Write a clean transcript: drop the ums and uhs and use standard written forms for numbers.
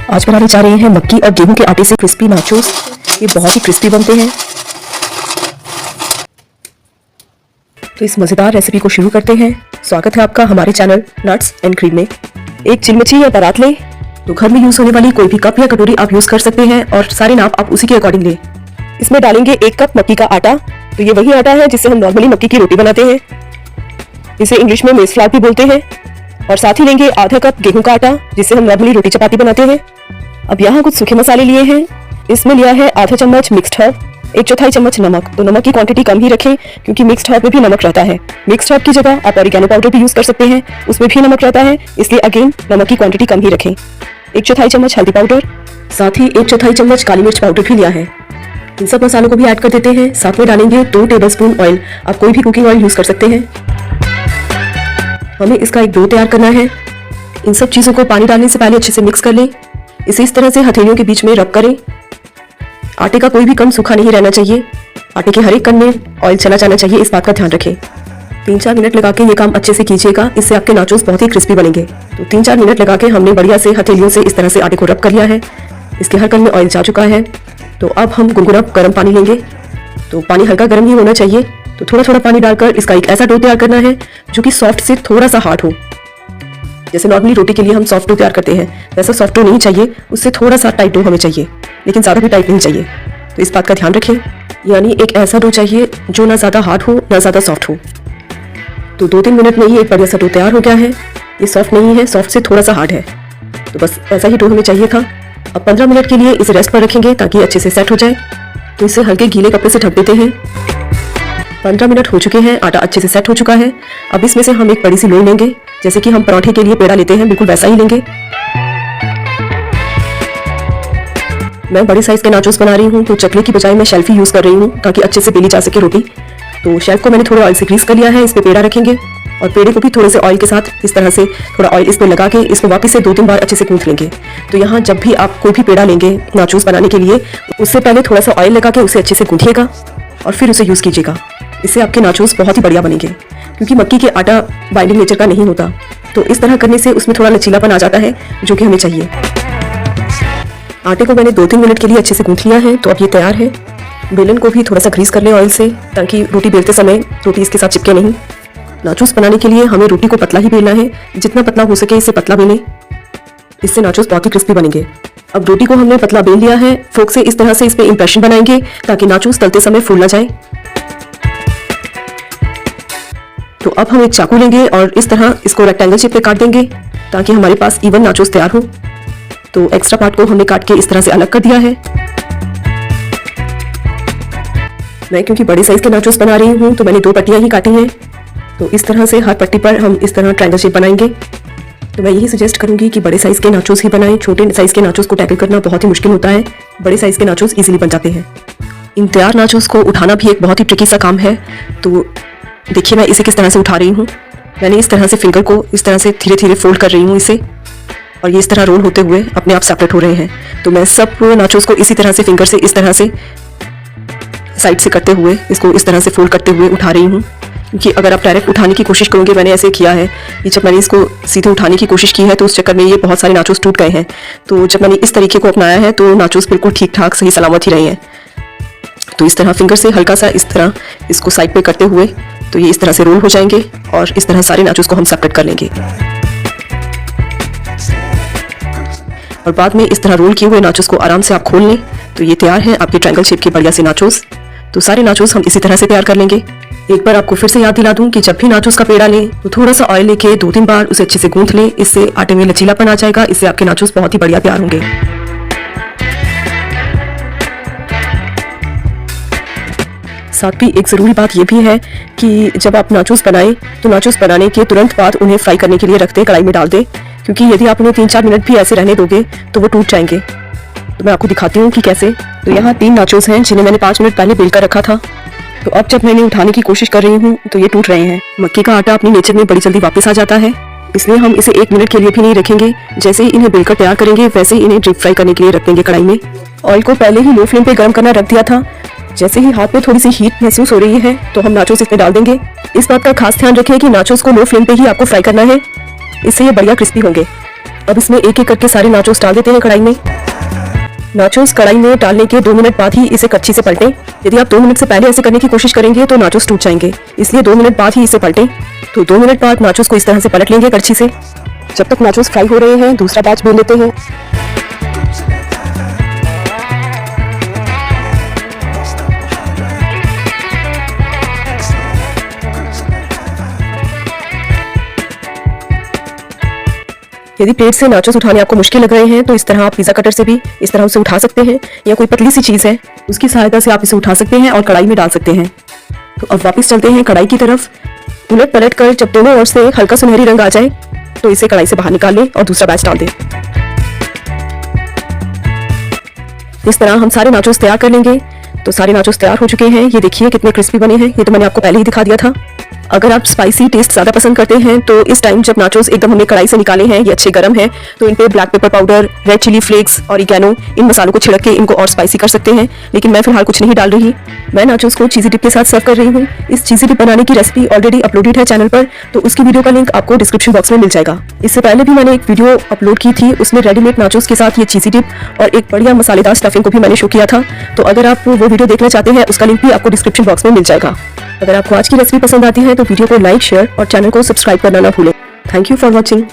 आज बनाने जा रहे हैं मक्की और गेहूं के आटे से क्रिस्पी नाचोस। ये बहुत ही क्रिस्पी बनते हैं। तो इस मज़ेदार रेसिपी को शुरू करते हैं। स्वागत है आपका हमारे चैनल नट्स एंड क्रीम में। एक चिलमची या परात लें। तो घर में यूज होने वाली कोई भी कप या कटोरी आप यूज कर सकते हैं और सारे नाप आप उसी के अकॉर्डिंग लें। इसमें डालेंगे 1 कप मक्की का आटा। तो ये वही आटा है जिससे हम नॉर्मली मक्की की रोटी बनाते हैं। इसे इंग्लिश में मेज फ्लावर भी बोलते हैं। और साथ ही लेंगे आधा कप गेहूं का आटा जिससे हम नॉर्मली रोटी चपाती बनाते हैं। अब यहाँ कुछ सूखे मसाले लिए हैं। इसमें लिया है आधा चम्मच मिक्स्ड हर्ब, 1/4 चम्मच नमक। तो नमक की क्वांटिटी कम ही रखें क्योंकि मिक्स्ड हर्ब में भी नमक रहता है। मिक्स्ड हर्ब की जगह आप ऑरिगेनो पाउडर भी यूज कर सकते हैं, उसमें भी नमक रहता है, इसलिए अगेन नमक की क्वांटिटी कम ही रखें। 1/4 चम्मच हल्दी पाउडर, साथ ही 1/4 चम्मच काली मिर्च पाउडर भी लिया है। इन सब मसालों को भी ऐड कर देते हैं। साथ में डालेंगे 2 टेबलस्पून ऑयल। आप कोई भी कुकिंग ऑयल यूज कर सकते हैं। हमें इसका एक डो तैयार करना है। इन सब चीजों को पानी डालने से पहले अच्छे से मिक्स कर लें। इसे इस तरह से हथेलियों के बीच में रब करें। आटे का कोई भी कण सूखा नहीं रहना चाहिए। आटे के हर एक कण में ऑयल चला जाना चाहिए, इस बात का ध्यान रखें। 3-4 मिनट लगा के ये काम अच्छे से कीजिएगा, इससे आपके नाचोस बहुत ही क्रिस्पी बनेंगे। तो 3-4 मिनट लगा के हमने बढ़िया से हथेलियों से इस तरह से आटे को रब कर लिया है। इसके हर कण में ऑयल जा चुका है। तो अब हम गुनगुना गर्म पानी लेंगे। तो पानी हल्का गर्म ही होना चाहिए। तो थोड़ा थोड़ा पानी डालकर इसका एक ऐसा डो तैयार करना है जो कि सॉफ्ट से थोड़ा सा हार्ड हो। जैसे नॉर्मली रोटी के लिए हम सॉफ्ट डो तैयार करते हैं वैसा सॉफ्ट डो नहीं चाहिए, उससे थोड़ा सा टाइट डो हमें चाहिए, लेकिन ज़्यादा भी टाइट नहीं चाहिए। तो इस बात का ध्यान रखें। यानी एक ऐसा डो चाहिए जो ना ज़्यादा हार्ड हो ना ज़्यादा सॉफ्ट हो। तो 2-3 मिनट में ही एक बढ़िया सा डो तैयार हो गया है। ये सॉफ्ट नहीं है, सॉफ्ट से थोड़ा सा हार्ड है। तो बस ऐसा ही डो हमें चाहिए था। अब 15 मिनट के लिए इसे रेस्ट पर रखेंगे ताकि अच्छे से सेट हो जाए। तो इसे हल्के गीले कपड़े से ढक देते हैं। 15 मिनट हो चुके हैं, आटा अच्छे से सेट हो चुका है। अब इसमें से हम एक बड़ी सी लोई लेंगे, जैसे कि हम पराठे के लिए पेड़ा लेते हैं, बिल्कुल वैसा ही लेंगे। मैं बड़े साइज के नाचोस बना रही हूँ, तो चकले की बजाय मैं शेल्फ ही यूज कर रही हूँ ताकि अच्छे से बेली जा सके रोटी। तो शेल्फ को मैंने थोड़े ऑयल से ग्रीस कर लिया है। इस पे पेड़ा रखेंगे और पेड़े को भी थोड़े से ऑयल के साथ इस तरह से थोड़ा ऑयल इस पे लगा के इसको वापस से 2-3 बार अच्छे से गूंथ लेंगे। तो यहाँ जब भी आप कोई भी पेड़ा लेंगे नाचोस बनाने के लिए, उससे पहले थोड़ा सा ऑयल लगा के उसे अच्छे से गूंथिएगा और फिर उसे यूज कीजिएगा। इससे आपके नाचोस बहुत ही बढ़िया बनेंगे, क्योंकि मक्की के आटा बाइंडिंग नेचर का नहीं होता। तो इस तरह करने से उसमें थोड़ा लचीलापन आ जाता है जो कि हमें चाहिए। आटे को मैंने 2-3 मिनट के लिए अच्छे से गूंथ लिया है। तो अब ये तैयार है। बेलन को भी थोड़ा सा ग्रीस कर लें ऑयल से, ताकि रोटी बेलते समय रोटी इसके साथ चिपके नहीं। नाचोस बनाने के लिए हमें रोटी को पतला ही बेलना है, जितना पतला हो सके इससे पतला बेलें। इससे नाचोस बहुत ही क्रिस्पी बनेंगे। अब रोटी को हमने पतला बेल लिया है। फोक से इस तरह से इस पे इंप्रेशन बनाएंगे ताकि नाचोस तलते समय फूल ना जाए। तो अब हम एक चाकू लेंगे और इस तरह इसको रेक्टेंगल शेप में काट देंगे ताकि हमारे पास इवन नाचोस तैयार हो। तो एक्स्ट्रा पार्ट को हमने काट के इस तरह से अलग कर दिया है। मैं क्योंकि बड़े साइज के नाचोस बना रही हूँ तो मैंने 2 पट्टियां ही काटी हैं। तो इस तरह से हर पट्टी पर हम इस तरह ट्रायंगल शेप बनाएंगे। तो मैं यही सजेस्ट करूंगी कि बड़े साइज के नाचोस ही बनाएं। छोटे साइज के नाचोस को टैकल करना बहुत ही मुश्किल होता है। बड़े साइज के नाचोस इजीली बन जाते हैं। इन तैयार नाचोस को उठाना भी एक बहुत ही ट्रिकी सा काम है। तो देखिए मैं इसे किस तरह से उठा रही हूँ। मैंने इस तरह से फिंगर को इस तरह से धीरे धीरे फोल्ड कर रही हूँ इसे, और ये इस तरह रोल होते हुए अपने आप सेपरेट हो रहे हैं। तो मैं सब नाचोस को इसी तरह से फिंगर से इस तरह से साइड से करते हुए इसको इस तरह से फोल्ड करते हुए उठा रही हूँ। क्योंकि अगर आप डायरेक्ट उठाने की कोशिश करोगे, मैंने ऐसे किया है कि जब मैंने इसको सीधे उठाने की कोशिश की है तो उस चक्कर में ये बहुत सारे नाचोस टूट गए हैं। तो जब मैंने इस तरीके को अपनाया है तो नाचोस बिल्कुल ठीक ठाक सही सलामत ही रहे हैं। तो इस तरह फिंगर से हल्का सा इस तरह इसको साइड पे करते हुए तो ये इस तरह से रोल हो जाएंगे और इस तरह सारे नाचोस को हम सेपरेट कर लेंगे। और बाद में इस तरह रोल किए हुए नाचोस को आराम से आप खोल लें। तो ये तैयार है आपके ट्रायंगल शेप के बढ़िया से नाचोस। तो सारे नाचोस हम इसी तरह से तैयार कर लेंगे। एक बार आपको फिर से याद दिला दूं कि जब भी नाचोस का पेड़ा लें तो थोड़ा सा ऑयल लेके 2-3 बार उसे अच्छे से गूंथ लें। इससे आटे में लचीलापन आ जाएगा। इससे आपके नाचोस बहुत ही बढ़िया तैयार होंगे। साथ भी एक ज़रूरी बात यह भी है कि जब आप नाचोस बनाएं तो नाचोस बनाने के तुरंत बाद उन्हें फ्राई करने के लिए रख दें, कढ़ाई में डाल दें। क्योंकि यदि आप उन्हें 3-4 मिनट भी ऐसे रहने दोगे तो वो टूट जाएंगे। तो मैं आपको दिखाती हूँ कि कैसे। तो यहाँ 3 नाचोस हैं जिन्हें मैंने 5 मिनट पहले बेल कर रखा था। तो अब जब मैंने उठाने की कोशिश कर रही हूँ तो ये टूट रहे हैं। मक्की का आटा अपनी नेचर में बड़ी जल्दी वापस आ जाता है, इसलिए हम इसे 1 मिनट के लिए भी नहीं रखेंगे। जैसे ही इन्हें बेलकर तैयार करेंगे वैसे ही इन्हें डीप फ्राई करने के लिए रख देंगे कढ़ाई में। ऑयल को पहले ही लो फ्लेम पे गर्म करना रख दिया था। जैसे ही हाथ में थोड़ी सी हीट महसूस हो रही है तो हम नाचोस इसमें डाल देंगे। इस बात का खास ध्यान रखें कि नाचोस को लो फ्लेम पे ही आपको फ्राई करना है, इससे ये बढ़िया क्रिस्पी होंगे। अब इसमें एक एक करके सारे नाचोस डाल देते हैं कढ़ाई में। नाचोस कढ़ाई में डालने के 2 मिनट बाद ही इसे कच्ची से पलटें। यदि आप 2 मिनट से पहले ऐसे करने की कोशिश करेंगे तो नाचोस टूट जाएंगे, इसलिए 2 मिनट बाद ही इसे पलटें। तो 2 मिनट बाद नाचोस को इस तरह से पलट लेंगे कड़छी से। जब तक नाचोस फ्राई हो रहे हैं दूसरा बैच बेल लेते हैं। यदि प्लेट से नाचोस उठाने आपको मुश्किल लग रहे हैं तो इस तरह आप पिज्जा कटर से भी इस तरह उसे उठा सकते हैं, या कोई पतली सी चीज है उसकी सहायता से आप इसे उठा सकते हैं और कढ़ाई में डाल सकते हैं। तो अब वापस चलते हैं कढ़ाई की तरफ। उलट पलट कर जब दोनों ओर से हल्का सुनहरी रंग आ जाए तो इसे कढ़ाई से बाहर निकाल लें और दूसरा बैच डाल दें। इस तरह हम सारे नाचोस तैयार कर लेंगे। तो सारे नाचोस तैयार हो चुके हैं। ये देखिए कितने क्रिस्पी बने हैं, ये तो मैंने आपको पहले ही दिखा दिया था। अगर आप स्पाइसी टेस्ट ज्यादा पसंद करते हैं तो इस टाइम जब नाचोस एकदम हमने कढ़ाई से निकाले हैं, ये अच्छे गर्म हैं, तो इन पे black pepper powder, red chili flakes, oregano, इन मसालों को छिड़क के इनको और स्पाइसी कर सकते हैं। लेकिन मैं फिलहाल कुछ नहीं डाल रही। मैं नाचोस को चीजी डिप के साथ सर्व कर रही हूँ। इस चीजी डिप बनाने की रेसिपी ऑलरेडी अपलोडेड है चैनल पर, तो उसकी वीडियो का लिंक आपको डिस्क्रिप्शन बॉक्स में मिल जाएगा। इससे पहले भी मैंने एक वीडियो अपलोड की थी, उसमें रेडीमेड नाचोस के साथ ये चीजी डिप और एक बढ़िया मसालेदार स्टफिंग को भी मैंने शो किया था। तो अगर आप वो वीडियो देखना चाहते हैं उसका लिंक भी आपको डिस्क्रिप्शन बॉक्स में मिल जाएगा। अगर आपको आज की रेसिपी पसंद आती है तो वीडियो को लाइक, शेयर और चैनल को सब्सक्राइब करना ना भूलें। Thank you for watching.